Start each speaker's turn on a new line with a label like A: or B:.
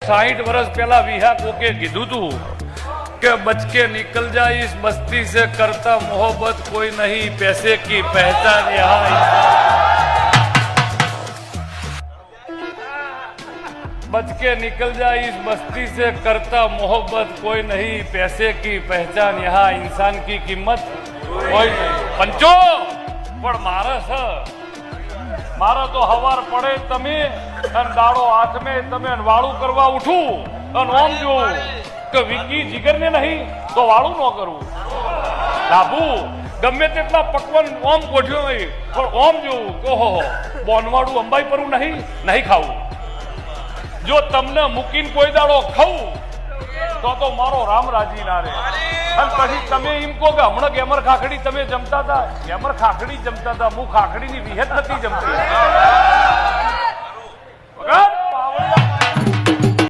A: 60 વર્ષ પહેલા વિહા કોકે કીધું તું કે बच के निकल जा इस बस्ती से करता मोहब्बत कोई नहीं पैसे की पहचान यहाँ बच के निकल जा इस बस्ती से करता मोहब्बत कोई नहीं पैसे की पहचान यहाँ इंसान की कीमत कोई नहीं पंचो પણ મારે તો હવાર પડે તમે અને દાડો હાથમે તમે વાળું કરવા ઉઠું અને ઓમ જોઉં કે વિકી જીગરને નહીં તો વાળું ન કરવું લાભુ ગમે તેટલા પકવાન ઓમ ગોઠ્યો નહીં પણ ઓમ જોવું કે ઓહો બોનવાળું અંબાઈ પરવું નહીં ખાવું જો તમને મૂકીને કોઈ દાડો ખાવું તો મારો રામ રાજી ના રે અને પછી તમે એમ કહો કે હમણાં ગેમર ખાખડી તમે જમતા હતા ગેમર ખાખડી જમતા હતા હું ખાખડીની વિહત નથી જમતી